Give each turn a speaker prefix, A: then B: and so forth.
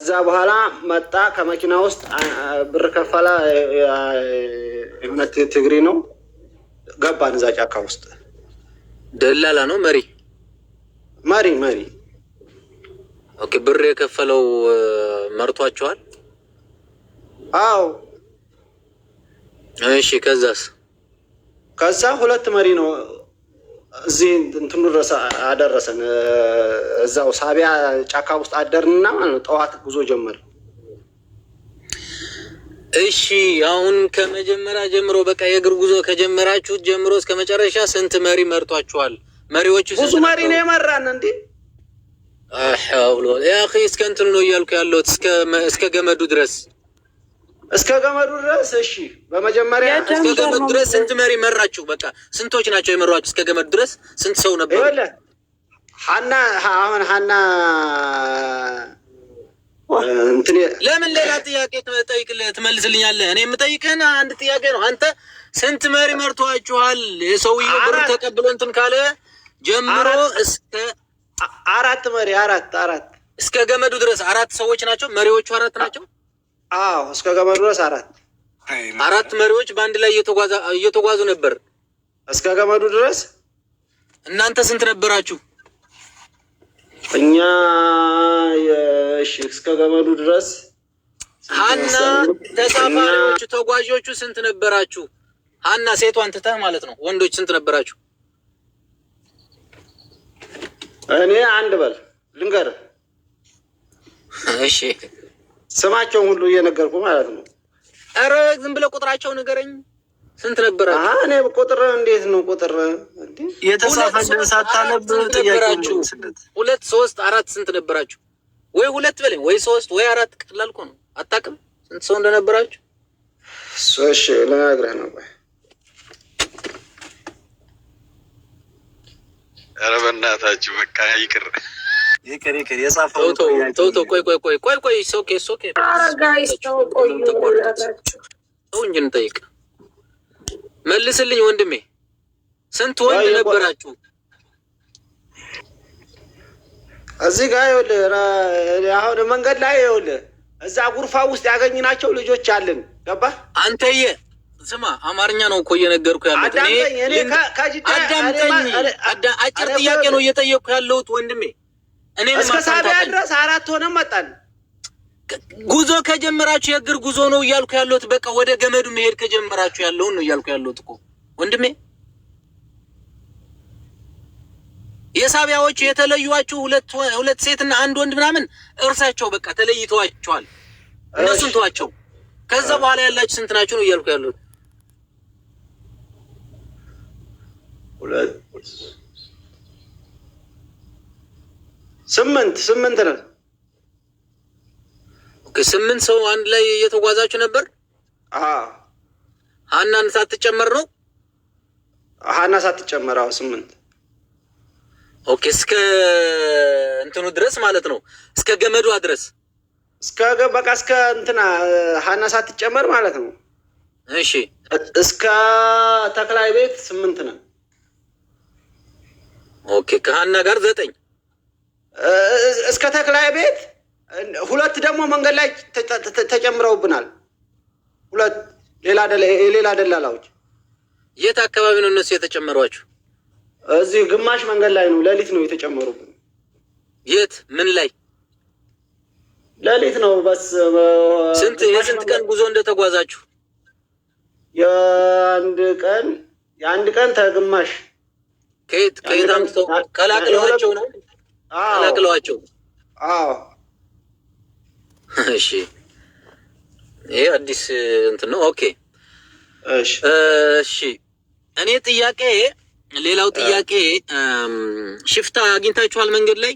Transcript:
A: ከዛ በኋላ መጣ ከመኪና ውስጥ ብር ከፈላ እምነት ትግሪ ነው ገባን እዛ ጫካ ውስጥ
B: ደላላ ነው መሪ ኦኬ ብር የከፈለው መርቷቸዋል
A: አው
B: እሺ ከዛ
A: ሁለት መሪ ነው እዚህ እንትኑ ድረስ አደረሰን እዛው ሳቢያ ጫካ ውስጥ አደርንና ማለት ነው ጠዋት ጉዞ ጀመር
B: እሺ አሁን ከመጀመሪያ ጀምሮ በቃ የእግር ጉዞ ከጀመራችሁ ጀምሮ እስከ መጨረሻ ስንት መሪ መርጧችኋል መሪዎቹ
A: ብዙ መሪ ነው የመራን እንዴ
B: አሁን ያ اخي እስከ እንትኑ ነው እያልኩ ያለሁት እስከ ገመዱ ድረስ
A: እሺ በመጀመሪያ
B: እስከ ገመዱ ድረስ ስንት መሪ መራችሁ በቃ ስንቶች ናቸው የመሯችሁ እስከ ገመዱ ድረስ ስንት ሰው ነበር ሐና እንትን ለምን ሌላ ጥያቄ ትመልስልኛለህ እኔ የምጠይቅህን አንድ ጥያቄ ነው አንተ ስንት መሪ መርቷችኋል የሰውየው ብር ተቀብሎ እንትን ካለ ጀምሮ እስከ
A: አራት
B: እስከ ገመዱ ድረስ አራት ሰዎች ናቸው መሪዎቹ አራት ናቸው
A: አዎ እስከ ገመዱ ድረስ
B: አራት መሪዎች ባንድ ላይ እየተጓዙ ነበር
A: እስከ ገመዱ ድረስ
B: እናንተ ስንት ነበራችሁ
A: እኛ እስከ ገመዱ ድረስ
B: ሐና ተሳፋሪዎቹ ተጓዦቹ ስንት ነበራችሁ ሐና ሴቷን ትተህ ማለት ነው ወንዶች ስንት ነበራችሁ
A: እኔ አንድ በል ልንገር
B: እሺ
A: ስማቸውን ሁሉ እየነገርኩ ማለት ነው
B: ኧረ ዝም ብለህ ቁጥራቸው ንገረኝ ስንት ነበራችሁ
A: እኔ ቁጥር እንዴት ነው ቁጥር እንዴ
B: የተሳፈደን ሳታነብ ጥያቄው 2 3 4 ስንት ነበራችሁ ወይ 2 በለኝ ወይ 3 ወይ 4 ቀላል እኮ ነው አታውቅም ስንት ሰው እንደነበራችሁ
A: እሺ ልነግርህ ነው
C: ኧረ በእናታችሁ በቃ ይቅር
B: የጻፈው ቆይ ሶኬ
D: ጋይስ ቆዩ
B: እንጂ እንጠይቅ መልስልኝ ወንድሜ ስንት ወንድ ነበራችሁ
A: እዚህ ጋር ይኸውልህ አሁን መንገድ ላይ ይኸውልህ እዛ ጉርፋ ውስጥ ያገኝናቸው ልጆች አለን ገባህ
B: አንተዬ ስማ አማርኛ ነው እኮ እየነገርኩ ያለሁት አጭር ጥያቄ ነው እየጠየቅኩ ያለሁት ወንድሜ እኔ
A: እስከ ሳቢያ ድረስ አራት ሆነን መጣን
B: ጉዞ ከጀመራችሁ የእግር ጉዞ ነው እያልኩ ያለሁት በቃ ወደ ገመዱ መሄድ ከጀመራችሁ ያለውን ነው እያልኩ ያለሁት እኮ ወንድሜ የሳቢያዎቹ የተለዩዋችሁ ሁለት ሴትና አንድ ወንድ ምናምን እርሳቸው በቃ ተለይተዋቸዋል እነሱን ተዋቸው ከዛ በኋላ ያላችሁ ስንት ናችሁ ነው እያልኩ ያለሁት
A: ስምንት ነው
B: ኦኬ 8 ሰው አንድ ላይ እየተጓዛችሁ ነበር ሐናን ሳትጨመር ነው
A: ሐና ሳትጨመር 8
B: ኦኬ እስከ እንትኑ ድረስ ማለት ነው እስከ ገመዱ ድረስ
A: እስከ እንትና ሐና ሳትጨመር ማለት ነው
B: እሺ
A: እስከ ተክላይ ቤት 8 ነው
B: ኦኬ ከሐና ጋር 9
A: እስከ ተክላይ ቤት 2 ደግሞ መንገድ ላይ ተጨምረውብናል 2 ሌላ ደላላዎች
B: የት አካባቢ ነው እነሱ የተጨመሯችሁ
A: እዚህ ግማሽ መንገድ ላይ ነው ሌሊት ነው የተጨመሩብን
B: የት ምን ላይ
A: ሌሊት ነው በስ
B: ስንት ቀን ጉዞ እንደተጓዛችሁ
A: የአንድ ቀን ተግማሽ
B: ከየት አምጥተው ቀላቅለዋቸው ነው ቀላቅለዋቸው እሺ ይሄ አዲስ እንትን ነው ኦኬ እሺ እኔ ሌላው ጥያቄ ሽፍታ አግኝታችኋል መንገድ ላይ